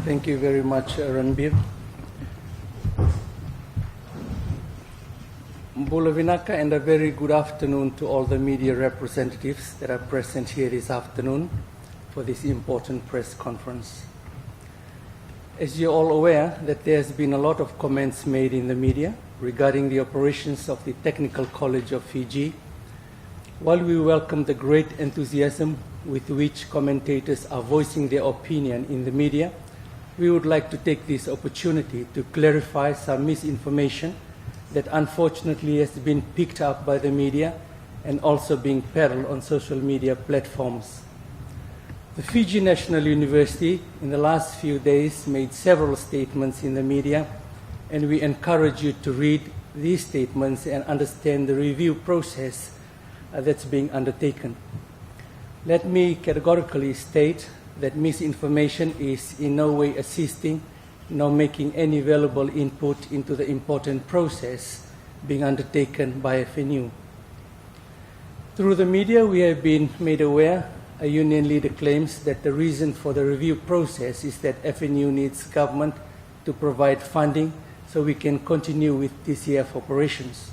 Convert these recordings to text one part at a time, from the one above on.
Thank you very much, Ranbir. Bula Vinaka, and a very good afternoon to all the media representatives that are present here this afternoon for this important press conference. As you're all aware that there's been a lot of comments made in the media regarding the operations of the Technical College of Fiji, while we welcome the great enthusiasm with which commentators are voicing their opinion in the media, we would like to take this opportunity to clarify some misinformation that unfortunately has been picked up by the media and also being peddled on social media platforms. The Fiji National University in the last few days made several statements in the media, and we encourage you to read these statements and understand the review process that's being undertaken. Let me categorically state that misinformation is in no way assisting nor making any valuable input into the important process being undertaken by FNU. Through the media, we have been made aware a union leader claims that the reason for the review process is that FNU needs government to provide funding so we can continue with TCF operations.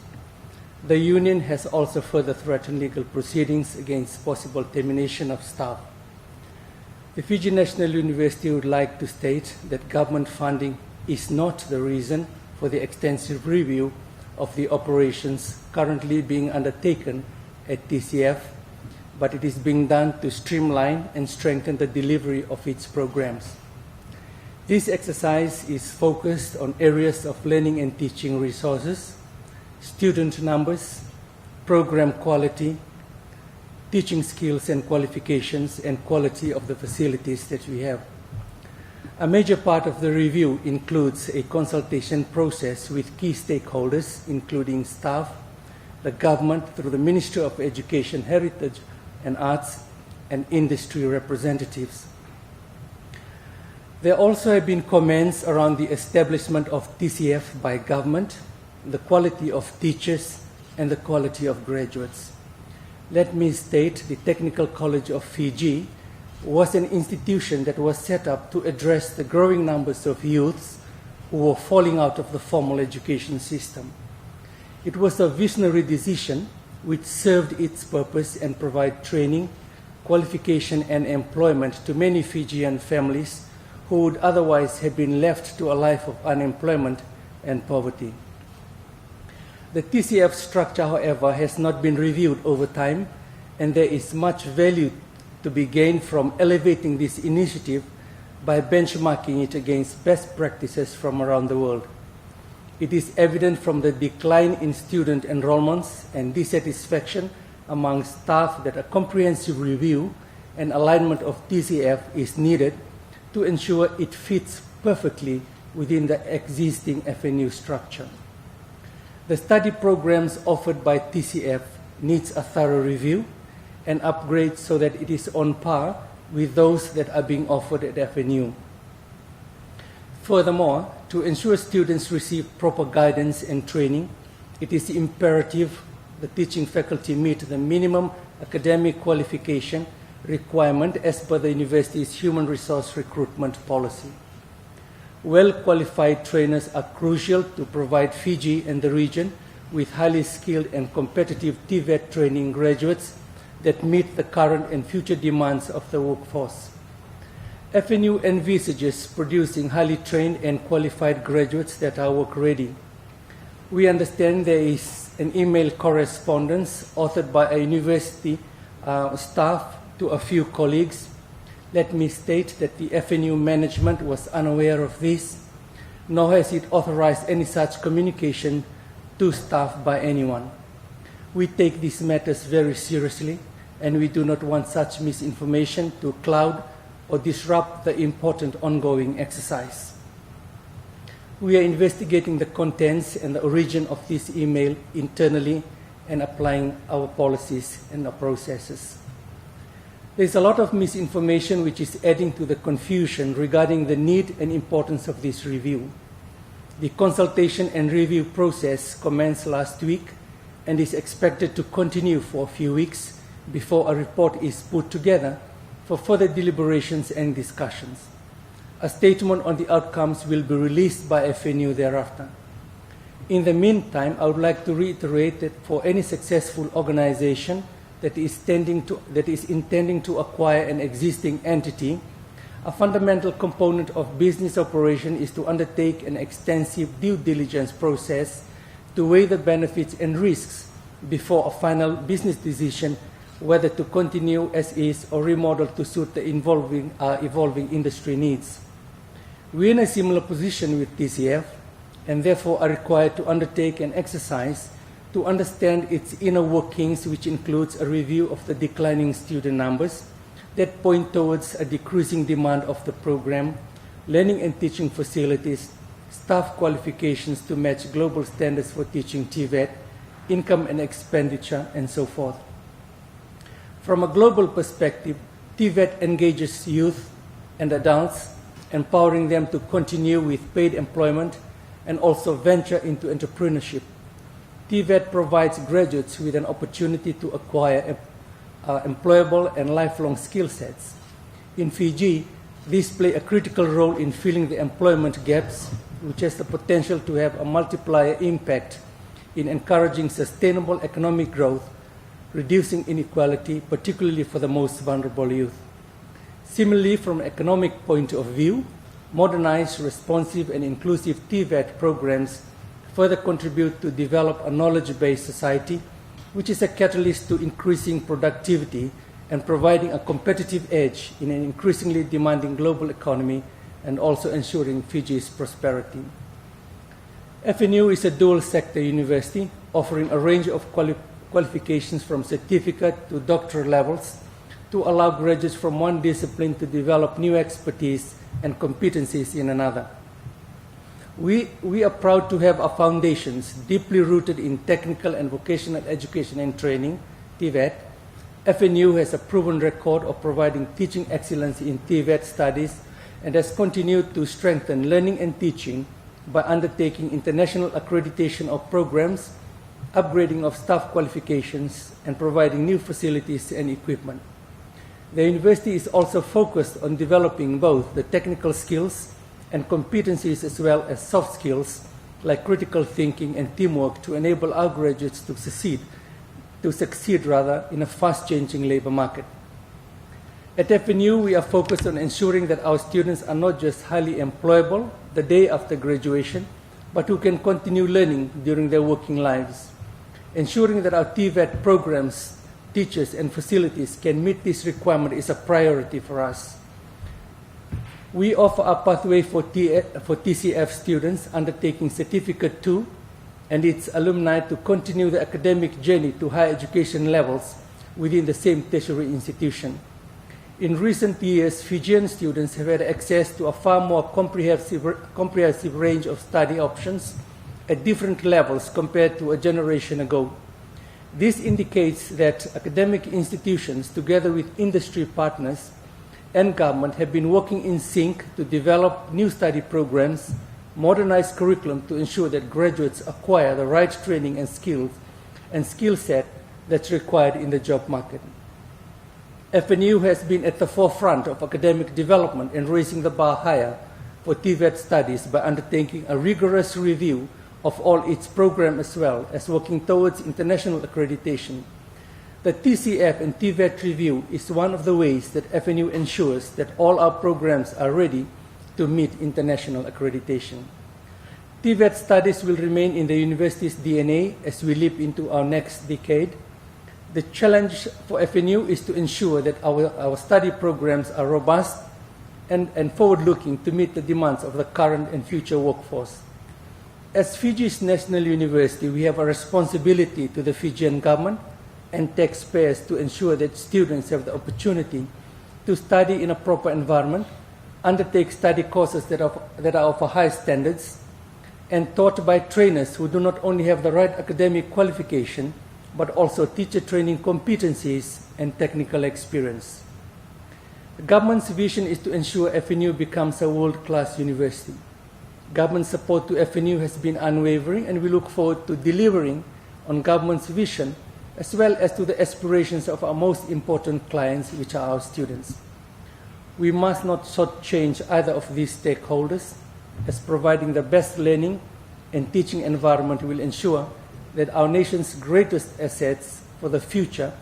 The union has also further threatened legal proceedings against possible termination of staff. The Fiji National University would like to state that government funding is not the reason for the extensive review of the operations currently being undertaken at TCF, but it is being done to streamline and strengthen the delivery of its programs. This exercise is focused on areas of learning and teaching resources, student numbers, program quality, teaching skills and qualifications, and quality of the facilities that we have. A major part of the review includes a consultation process with key stakeholders, including staff, the government through the Ministry of Education, Heritage and Arts, and industry representatives. There also have been comments around the establishment of TCF by government, the quality of teachers, and the quality of graduates. Let me state the Technical College of Fiji was an institution that was set up to address the growing numbers of youths who were falling out of the formal education system. It was a visionary decision which served its purpose and provided training, qualification, and employment to many Fijian families who would otherwise have been left to a life of unemployment and poverty. The TCF structure, however, has not been reviewed over time, and there is much value to be gained from elevating this initiative by benchmarking it against best practices from around the world. It is evident from the decline in student enrollments and dissatisfaction among staff that a comprehensive review and alignment of TCF is needed to ensure it fits perfectly within the existing FNU structure. The study programs offered by TCF needs a thorough review and upgrade so that it is on par with those that are being offered at FNU. Furthermore, to ensure students receive proper guidance and training, it is imperative the teaching faculty meet the minimum academic qualification requirement as per the university's human resource recruitment policy. Well-qualified trainers are crucial to provide Fiji and the region with highly skilled and competitive TVET training graduates that meet the current and future demands of the workforce. FNU envisages producing highly trained and qualified graduates that are work-ready. We understand there is an email correspondence authored by a university staff to a few colleagues. Let me state that the FNU management was unaware of this, nor has it authorized any such communication to staff by anyone. We take these matters very seriously, and we do not want such misinformation to cloud or disrupt the important ongoing exercise. We are investigating the contents and the origin of this email internally and applying our policies and our processes. There's a lot of misinformation which is adding to the confusion regarding the need and importance of this review. The consultation and review process commenced last week and is expected to continue for a few weeks before a report is put together for further deliberations and discussions. A statement on the outcomes will be released by FNU thereafter. In the meantime, I would like to reiterate that for any successful organization that is intending to acquire an existing entity, a fundamental component of business operation is to undertake an extensive due diligence process to weigh the benefits and risks before a final business decision whether to continue as is or remodel to suit the evolving industry needs. We are in a similar position with TCF and therefore are required to undertake an exercise to understand its inner workings, which includes a review of the declining student numbers that point towards a decreasing demand of the program, learning and teaching facilities, staff qualifications to match global standards for teaching TVET, income and expenditure, and so forth. From a global perspective, TVET engages youth and adults, empowering them to continue with paid employment and also venture into entrepreneurship. TVET provides graduates with an opportunity to acquire employable and lifelong skill sets. In Fiji, these play a critical role in filling the employment gaps, which has the potential to have a multiplier impact in encouraging sustainable economic growth, reducing inequality, particularly for the most vulnerable youth. Similarly, from an economic point of view, modernized, responsive, and inclusive TVET programs further contribute to develop a knowledge-based society, which is a catalyst to increasing productivity and providing a competitive edge in an increasingly demanding global economy and also ensuring Fiji's prosperity. FNU is a dual-sector university offering a range of qualifications from certificate to doctoral levels to allow graduates from one discipline to develop new expertise and competencies in another. We are proud to have our foundations deeply rooted in technical and vocational education and training, TVET. FNU has a proven record of providing teaching excellence in TVET studies and has continued to strengthen learning and teaching by undertaking international accreditation of programs, upgrading of staff qualifications, and providing new facilities and equipment. The university is also focused on developing both the technical skills and competencies as well as soft skills like critical thinking and teamwork to enable our graduates to succeed in a fast-changing labor market. At FNU, we are focused on ensuring that our students are not just highly employable the day after graduation, but who can continue learning during their working lives. Ensuring that our TVET programs, teachers, and facilities can meet this requirement is a priority for us. We offer a pathway for TCF students undertaking Certificate 2 and its alumni to continue the academic journey to higher education levels within the same tertiary institution. In recent years, Fijian students have had access to a far more comprehensive range of study options at different levels compared to a generation ago. This indicates that academic institutions, together with industry partners and government, have been working in sync to develop new study programs, modernize curriculum to ensure that graduates acquire the right training and skill set that's required in the job market. FNU has been at the forefront of academic development and raising the bar higher for TVET studies by undertaking a rigorous review of all its programs as well as working towards international accreditation. The TCF and TVET review is one of the ways that FNU ensures that all our programs are ready to meet international accreditation. TVET studies will remain in the university's DNA as we leap into our next decade. The challenge for FNU is to ensure that our study programs are robust and forward-looking to meet the demands of the current and future workforce. As Fiji's national university, we have a responsibility to the Fijian government and taxpayers to ensure that students have the opportunity to study in a proper environment, undertake study courses that are of a high standards, and taught by trainers who do not only have the right academic qualification, but also teacher training competencies and technical experience. The government's vision is to ensure FNU becomes a world-class university. Government support to FNU has been unwavering, and we look forward to delivering on government's vision as well as to the aspirations of our most important clients, which are our students. We must not shortchange either of these stakeholders, as providing the best learning and teaching environment will ensure that our nation's greatest assets for the future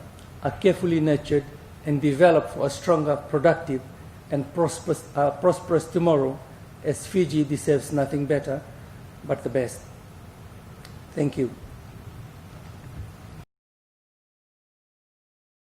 are carefully nurtured and developed for a stronger, productive, and prosperous tomorrow, as Fiji deserves nothing better but the best. Thank you.